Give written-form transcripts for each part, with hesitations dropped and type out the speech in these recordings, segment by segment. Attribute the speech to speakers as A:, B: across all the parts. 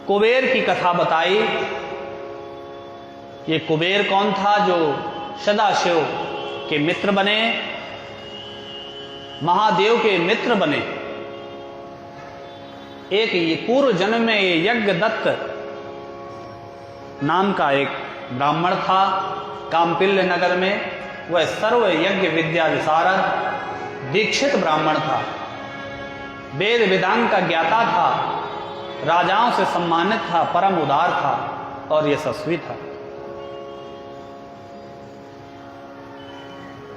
A: कुबेर की कथा बताई। ये कुबेर कौन था जो सदाशिव के मित्र बने, महादेव के मित्र बने। एक ये पूर्व जन्म में ये यज्ञदत्त नाम का एक ब्राह्मण था कामपिल्य नगर में। वह सर्व यज्ञ विद्या विशारद दीक्षित ब्राह्मण था, वेद वेदांग का ज्ञाता था, राजाओं से सम्मानित था, परम उदार था और यशस्वी था।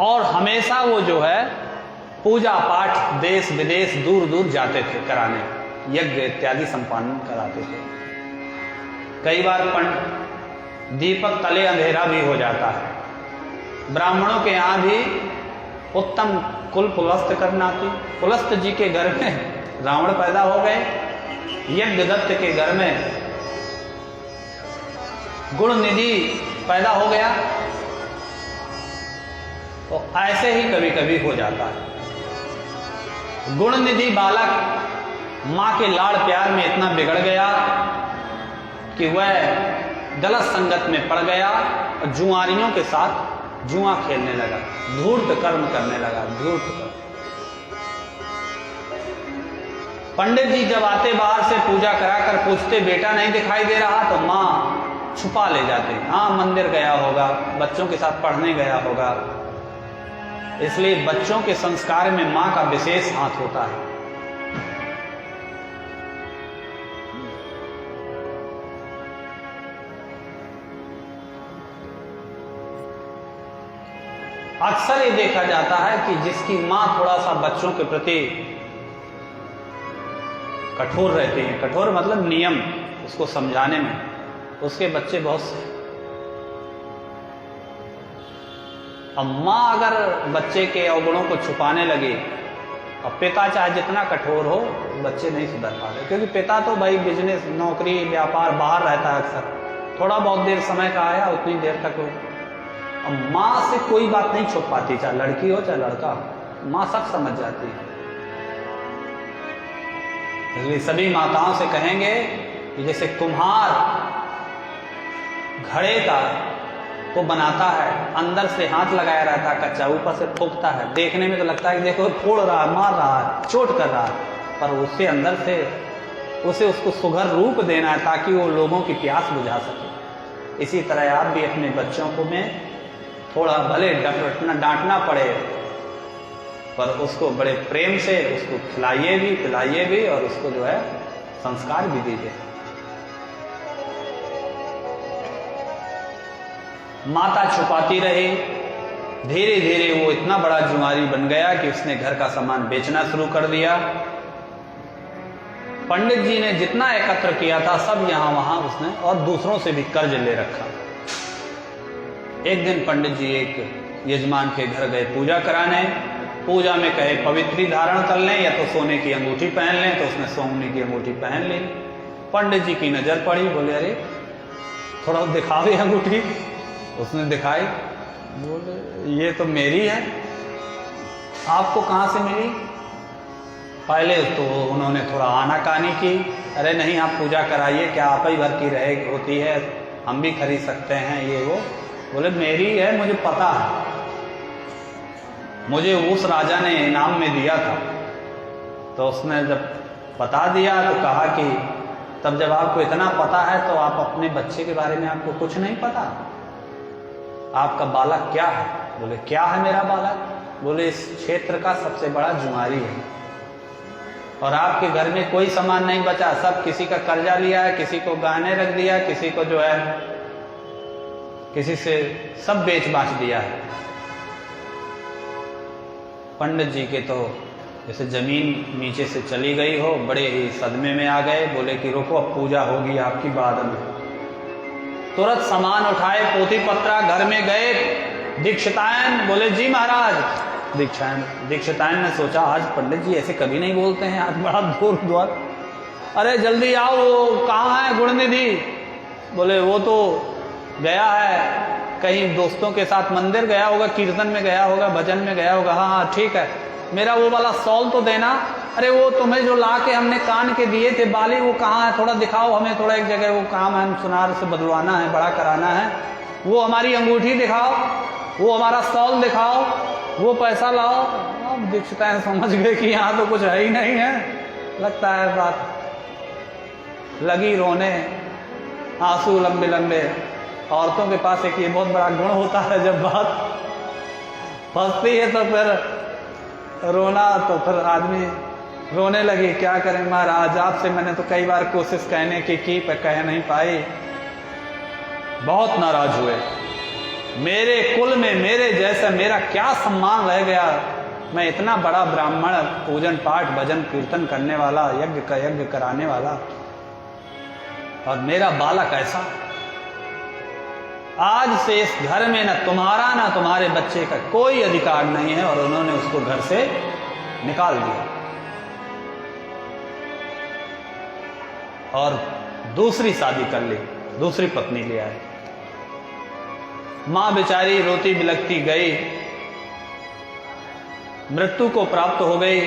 A: और हमेशा वो जो है पूजा पाठ देश विदेश दूर दूर जाते थे कराने, यज्ञ इत्यादि संपन्न कराते थे। कई बार दीपक तले अंधेरा भी हो जाता है। ब्राह्मणों के यहाँ भी उत्तम कुल पुलस्त करना थी। पुलस्त जी के घर में रावण पैदा हो गए, यज्ञदत्त के घर में गुण निधि पैदा हो गया। तो ऐसे ही कभी कभी हो जाता है। गुण निधि बालक मां के लाड़ प्यार में इतना बिगड़ गया कि वह गलत संगत में पड़ गया और जुआरियों के साथ जुआ खेलने लगा, धूर्त कर्म करने लगा, धूर्त कर्म। पंडित जी जब आते बाहर से पूजा कराकर पूछते बेटा नहीं दिखाई दे रहा, तो मां छुपा ले जाते, हाँ मंदिर गया होगा, बच्चों के साथ पढ़ने गया होगा। इसलिए बच्चों के संस्कार में मां का विशेष हाथ होता है। अक्सर ये देखा जाता है कि जिसकी मां थोड़ा सा बच्चों के प्रति कठोर रहती हैं, कठोर मतलब नियम उसको समझाने में, उसके बच्चे बहुत से। अब मां अगर बच्चे के अवगुणों को छुपाने लगे और पिता चाहे जितना कठोर हो, बच्चे नहीं सुधर पाते। क्योंकि पिता तो भाई बिजनेस, नौकरी, व्यापार बाहर रहता है अक्सर, थोड़ा बहुत देर समय का आया उतनी देर तक हो। अब मां से कोई बात नहीं छुप पाती, चाहे लड़की हो चाहे लड़का हो, मां सब समझ जाती है। इसलिए सभी माताओं से कहेंगे कि जैसे कुम्हार घड़े का को बनाता है, अंदर से हाथ लगाया रहता है कच्चा, ऊपर से ठोकता है, देखने में तो लगता है कि देखो फोड़ रहा है, मार रहा है, चोट कर रहा है, पर उससे अंदर से उसे उसको सुघर रूप देना है ताकि वो लोगों की प्यास बुझा सके। इसी तरह आप भी अपने बच्चों को में थोड़ा भले डांटना पड़े, पर उसको बड़े प्रेम से उसको खिलाइए भी, पिलाइए भी और उसको जो है संस्कार भी दीजिए। माता छुपाती रही, धीरे धीरे वो इतना बड़ा जुआरी बन गया कि उसने घर का सामान बेचना शुरू कर दिया। पंडित जी ने जितना एकत्र किया था सब यहां वहां उसने, और दूसरों से भी कर्ज ले रखा। एक दिन पंडित जी एक यजमान के घर गए पूजा कराने। पूजा में कहे पवित्री धारण कर लें या तो सोने की अंगूठी पहन लें, तो उसने सोने की अंगूठी पहन ली। पंडित जी की नजर पड़ी, बोले अरे थोड़ा दिखावे अंगूठी। उसने दिखाई, बोले ये तो मेरी है, आपको कहाँ से मिली? पहले तो उन्होंने थोड़ा आनाकानी की, अरे नहीं आप पूजा कराइए, क्या आप ही भर की रहे होती है, हम भी खरीद सकते हैं ये वो। बोले मेरी है, मुझे पता है, मुझे उस राजा ने इनाम में दिया था। तो उसने जब बता दिया तो कहा कि तब जब आपको इतना पता है तो आप अपने बच्चे के बारे में आपको कुछ नहीं पता? आपका बालक क्या है? बोले क्या है मेरा बालक? बोले इस क्षेत्र का सबसे बड़ा जुआरी है और आपके घर में कोई सामान नहीं बचा, सब किसी का कर्जा लिया है, किसी को गहने रख दिया, किसी को जो है किसी से सब बेच बाच दिया है। पंडित जी के तो जैसे जमीन नीचे से चली गई हो, बड़े ही सदमे में आ गए। बोले कि रुको अब पूजा होगी आपकी बाद में। तुरंत सामान उठाए, पोथी पत्रा, घर में गए। दीक्षितायन बोले जी महाराज। दीक्षितायन ने सोचा आज पंडित जी ऐसे कभी नहीं बोलते हैं, आज बड़ा दूर द्वार, अरे जल्दी आओ, वो कहाँ है गुणनिधि? बोले वो तो गया है कहीं दोस्तों के साथ मंदिर गया होगा, कीर्तन में गया होगा, भजन में गया होगा। हाँ हाँ ठीक है, मेरा वो वाला सॉल तो देना। अरे वो तुम्हें जो ला के हमने कान के दिए थे बाली, वो कहाँ है, थोड़ा दिखाओ हमें, थोड़ा एक जगह वो काम है, सुनार से बदलवाना है, बड़ा कराना है, वो हमारी अंगूठी दिखाओ, वो हमारा स्टॉल दिखाओ, वो पैसा लाओ। अब दीक्षिता है समझ गए कि यहाँ तो कुछ है ही नहीं है। लगता है बात लगी रोने, आंसू लंबे लंबे। औरतों के पास एक ये बहुत बड़ा गुण होता है, जब बात फंसती है तो फिर रोना, तो फिर आदमी रोने लगी। क्या करें महाराज, आपसे मैंने तो कई बार कोशिश कहने की पर कह नहीं पाई। बहुत नाराज हुए। मेरे कुल में मेरे जैसा मेरा क्या सम्मान रह गया। मैं इतना बड़ा ब्राह्मण, पूजन पाठ भजन कीर्तन करने वाला, यज्ञ का यज्ञ कराने वाला, और मेरा बालक ऐसा। आज से इस घर में न तुम्हारा न तुम्हारे बच्चे का कोई अधिकार नहीं है। और उन्होंने उसको घर से निकाल दिया और दूसरी शादी कर ली, दूसरी पत्नी ले आए। मां बेचारी रोती बिलखती गई, मृत्यु को प्राप्त हो गई।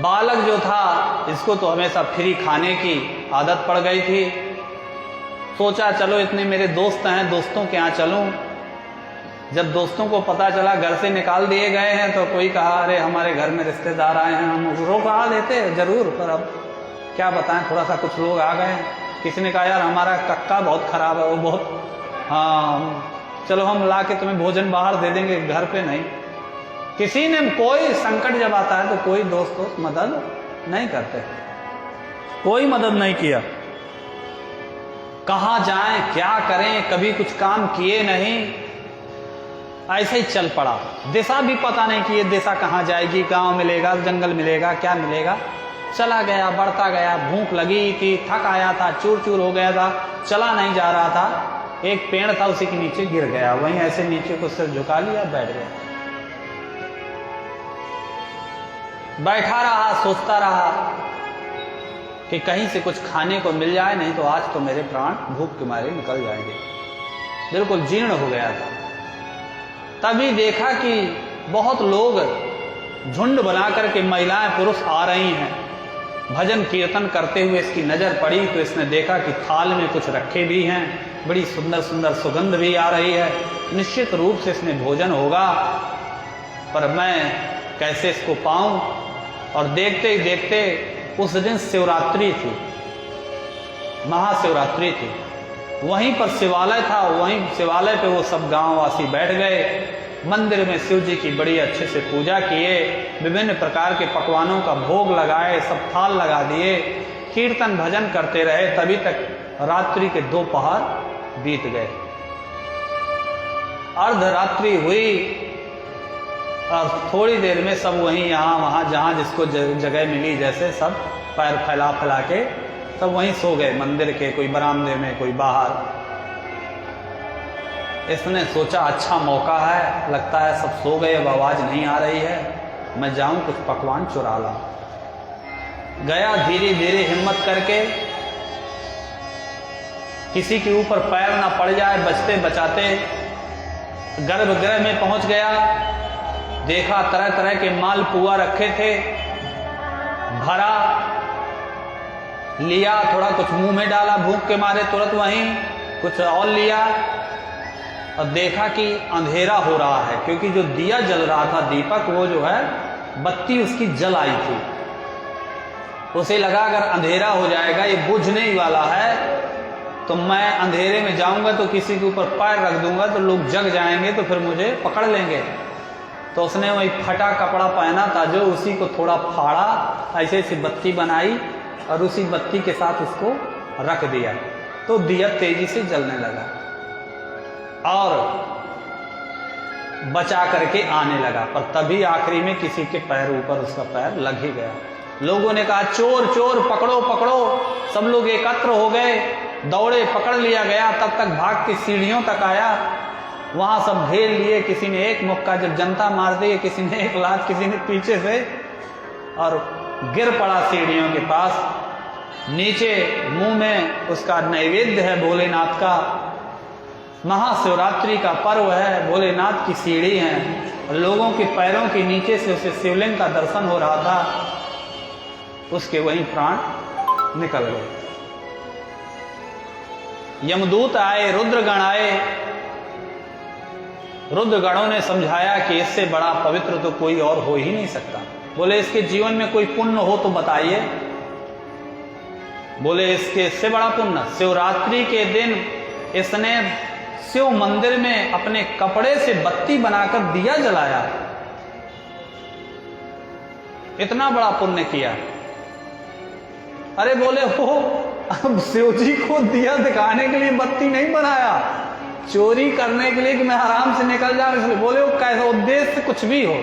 A: बालक जो था, इसको तो हमेशा फ्री खाने की आदत पड़ गई थी। सोचा चलो इतने मेरे दोस्त हैं, दोस्तों के यहाँ चलूं। जब दोस्तों को पता चला घर से निकाल दिए गए हैं, तो कोई कहा अरे हमारे घर में रिश्तेदार आए हैं, हम रोका लेते जरूर, पर अब क्या बताएं, थोड़ा सा कुछ लोग आ गए। किसी ने कहा यार हमारा कक्का बहुत खराब है, वो बहुत, हाँ चलो हम ला के तुम्हें भोजन बाहर दे देंगे, घर पे नहीं। किसी ने, कोई संकट जब आता है तो कोई दोस्त मदद नहीं करते, कोई मदद नहीं किया। कहाँ जाएं, क्या करें, कभी कुछ काम किए नहीं, ऐसे ही चल पड़ा। दिशा भी पता नहीं कि ये दिशा कहाँ जाएगी, गांव मिलेगा, जंगल मिलेगा, क्या मिलेगा। चला गया, बढ़ता गया। भूख लगी थी, थक आया था, चूर चूर हो गया था, चला नहीं जा रहा था। एक पेड़ था, उसी के नीचे गिर गया, वहीं ऐसे नीचे को सिर झुका लिया, बैठ गया। बैठा रहा, सोचता रहा कि कहीं से कुछ खाने को मिल जाए, नहीं तो आज तो मेरे प्राण भूख के मारे निकल जाएंगे। बिल्कुल जीर्ण हो गया था। तभी देखा कि बहुत लोग झुंड बना करके महिलाएं पुरुष आ रही हैं, भजन कीर्तन करते हुए इसकी नजर पड़ी तो इसने देखा कि थाल में कुछ रखे भी हैं, बड़ी सुंदर सुंदर सुगंध भी आ रही है। निश्चित रूप से इसमें भोजन होगा, पर मैं कैसे इसको पाऊं। और देखते ही देखते उस दिन शिवरात्रि थी, महाशिवरात्रि थी। वहीं पर शिवालय था, वहीं शिवालय पे वो सब गांववासी बैठ गए। मंदिर में शिव जी की बड़ी अच्छे से पूजा किए, विभिन्न प्रकार के पकवानों का भोग लगाए, सब थाल लगा दिए, कीर्तन भजन करते रहे। तभी तक रात्रि के 2 पहर बीत गए। अर्धरात्रि हुई और थोड़ी देर में सब वहीं यहाँ वहाँ जहाँ जिसको जगह मिली, जैसे सब पैर फैला फैला के सब वहीं सो गए। मंदिर के कोई बरामदे में, कोई बाहर। इसने सोचा अच्छा मौका है, लगता है सब सो गए, अब आवाज नहीं आ रही है, मैं जाऊं कुछ पकवान चुरा लाऊं। गया धीरे धीरे हिम्मत करके, किसी के ऊपर पैर ना पड़ जाए, बचते बचाते गर्भगृह में पहुंच गया। देखा तरह तरह के मालपुआ रखे थे, भरा, लिया, थोड़ा कुछ मुंह में डाला भूख के मारे, तुरंत वहीं कुछ और लिया। और देखा कि अंधेरा हो रहा है, क्योंकि जो दिया जल रहा था, दीपक, वो जो है बत्ती उसकी जल आई थी। उसे लगा अगर अंधेरा हो जाएगा, ये बुझने ही वाला है, तो मैं अंधेरे में जाऊंगा तो किसी के ऊपर पैर रख दूंगा तो लोग जग जाएंगे, तो फिर मुझे पकड़ लेंगे। तो उसने वही फटा कपड़ा पहना था जो, उसी को थोड़ा फाड़ा, ऐसे ऐसी बत्ती बनाई और उसी बत्ती के साथ उसको रख दिया, तो दिया तेजी से जलने लगा और बचा करके आने लगा। पर तभी आखिरी में किसी के पैर ऊपर उसका पैर लग ही गया। लोगों ने कहा चोर चोर, पकड़ो पकड़ो। सब लोग एकत्र हो गए, दौड़े, पकड़ लिया गया। तब तक भाग के सीढ़ियों तक आया, वहां सब घेर लिए। किसी ने एक मुक्का जब जनता मार दी, किसी ने एक लात, किसी ने पीछे से, और गिर पड़ा सीढ़ियों के पास। नीचे मुंह में उसका नैवेद्य है भोलेनाथ का, महाशिवरात्रि का पर्व है, भोलेनाथ की सीढ़ी है। लोगों के पैरों के नीचे से उसे शिवलिंग का दर्शन हो रहा था, उसके वहीं प्राण निकल गए। यमदूत आए, रुद्रगण आए। रुद्रगणों ने समझाया कि इससे बड़ा पवित्र तो कोई और हो ही नहीं सकता। बोले इसके जीवन में कोई पुण्य हो तो बताइए। बोले इससे बड़ा पुण्य, शिवरात्रि के दिन इसने शिव मंदिर में अपने कपड़े से बत्ती बनाकर दिया जलाया, इतना बड़ा पुण्य किया। अरे बोले हो, अब शिव जी को दिया दिखाने के लिए बत्ती नहीं बनाया, चोरी करने के लिए कि मैं आराम से निकल जाऊं इसलिए। बोले वो कैसा उद्देश्य कुछ भी हो,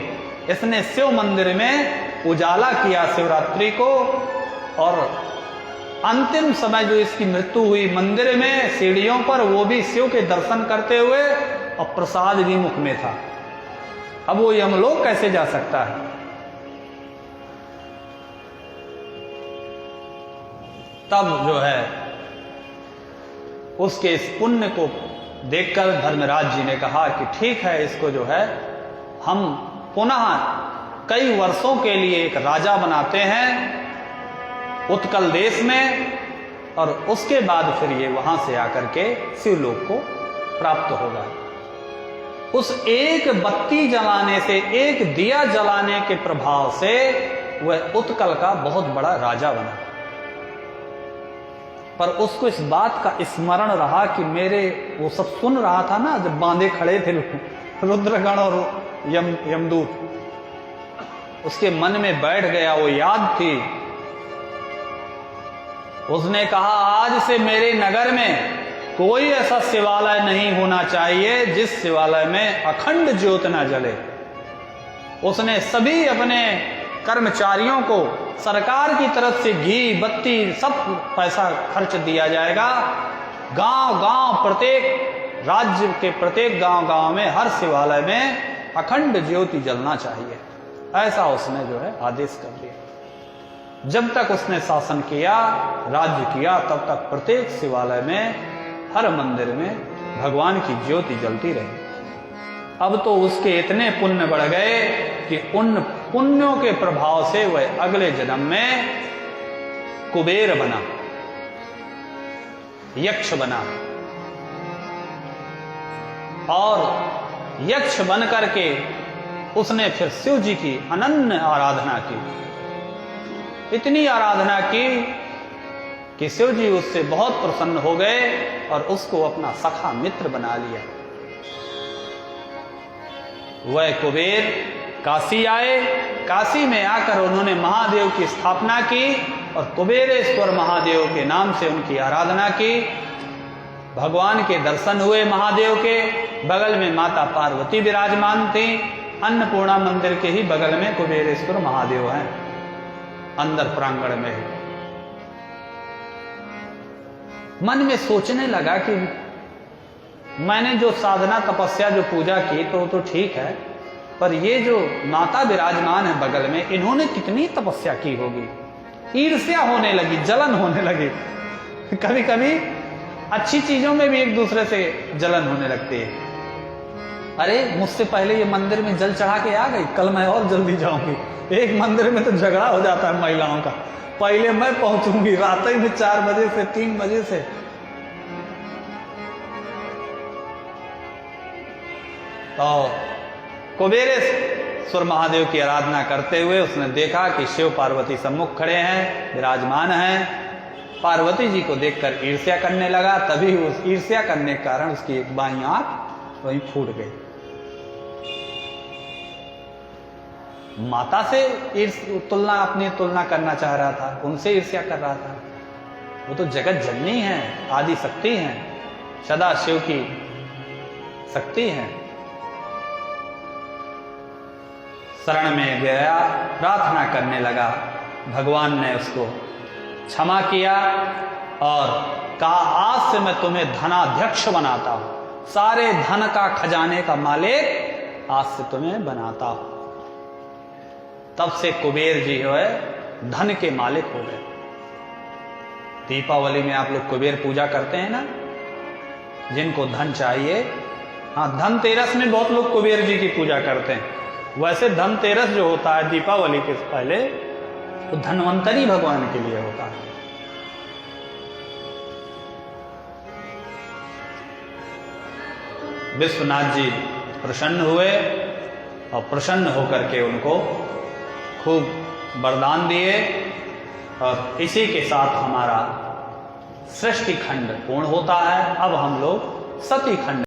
A: इसने शिव मंदिर में उजाला किया शिवरात्रि को। और अंतिम समय जो इसकी मृत्यु हुई मंदिर में सीढ़ियों पर, वो भी शिव के दर्शन करते हुए, और प्रसाद भी मुख में था। अब वो यमलोक कैसे जा सकता है? तब जो है उसके इस पुण्य को देखकर धर्मराज जी ने कहा कि ठीक है, इसको जो है हम पुनः कई वर्षों के लिए एक राजा बनाते हैं उत्कल देश में, और उसके बाद फिर ये वहां से आकर के शिवलोक को प्राप्त होगा। उस एक बत्ती जलाने से, एक दिया जलाने के प्रभाव से वह उत्कल का बहुत बड़ा राजा बना। पर उसको इस बात का स्मरण रहा कि मेरे, वो सब सुन रहा था ना जब बांधे खड़े थे रुद्रगण और यमदूत, उसके मन में बैठ गया, वो याद थी। उसने कहा आज से मेरे नगर में कोई ऐसा शिवालय नहीं होना चाहिए जिस शिवालय में अखंड ज्योत न जले। उसने सभी अपने कर्मचारियों को सरकार की तरफ से घी बत्ती सब पैसा खर्च दिया जाएगा। गांव-गांव, प्रत्येक राज्य के प्रत्येक गांव-गांव में, हर शिवालय में अखंड ज्योति जलना चाहिए, ऐसा उसने जो है आदेश कर दिया। जब तक उसने शासन किया, राज्य किया, तब तक प्रत्येक शिवालय में, हर मंदिर में भगवान की ज्योति जलती रही। अब तो उसके इतने पुण्य बढ़ गए कि उन पुण्यों के प्रभाव से वह अगले जन्म में कुबेर बना, यक्ष बना, और यक्ष बन करके उसने फिर शिव जी की अनन्य आराधना की। इतनी आराधना की कि शिव जी उससे बहुत प्रसन्न हो गए और उसको अपना सखा मित्र बना लिया। वह कुबेर काशी आए, काशी में आकर उन्होंने महादेव की स्थापना की और कुबेरेश्वर महादेव के नाम से उनकी आराधना की। भगवान के दर्शन हुए महादेव के। बगल में माता पार्वती विराजमान थी। अन्नपूर्णा मंदिर के ही बगल में कुबेरेश्वर महादेव हैं, अंदर प्रांगण में ही। मन में सोचने लगा कि मैंने जो साधना तपस्या जो पूजा की तो ठीक है, पर ये जो माता विराजमान है बगल में, इन्होंने कितनी तपस्या की होगी। ईर्ष्या होने लगी, जलन होने लगी। कभी कभी अच्छी चीजों में भी एक दूसरे से जलन होने लगती है। अरे मुझसे पहले ये मंदिर में जल चढ़ा के आ गई, कल मैं और जल्दी जाऊंगी। एक मंदिर में तो झगड़ा हो जाता है महिलाओं का, पहले मैं पहुंचूंगी, रात ही में 4 बजे से 3 बजे से। तो कुबेरेश्वर महादेव की आराधना करते हुए उसने देखा कि शिव पार्वती सम्मुख खड़े हैं, विराजमान हैं। पार्वती जी को देखकर ईर्ष्या करने लगा। तभी उस ईर्ष्या करने के कारण उसकी एक बाईं आंख वहीं फूट गई। माता से अपनी तुलना करना चाह रहा था, उनसे ईर्ष्या कर रहा था। वो तो जगत जननी है, आदि शक्ति है, सदा शिव की शक्ति है। शरण में गया, प्रार्थना करने लगा। भगवान ने उसको क्षमा किया और कहा आज से मैं तुम्हें धनाध्यक्ष बनाता हूं, सारे धन का खजाने का मालिक आज से तुम्हें बनाता हूं। तब से कुबेर जी जो है धन के मालिक हो गए। दीपावली में आप लोग कुबेर पूजा करते हैं ना। जिनको धन चाहिए हाँ, धनतेरस में बहुत लोग कुबेर जी की पूजा करते हैं। वैसे धनतेरस जो होता है दीपावली के पहले, तो धन्वंतरी भगवान के लिए होता है। विश्वनाथ जी प्रसन्न हुए और प्रसन्न होकर के उनको खूब वरदान दिए, और इसी के साथ हमारा सृष्टि खंड पूर्ण होता है। अब हम लोग सती खंड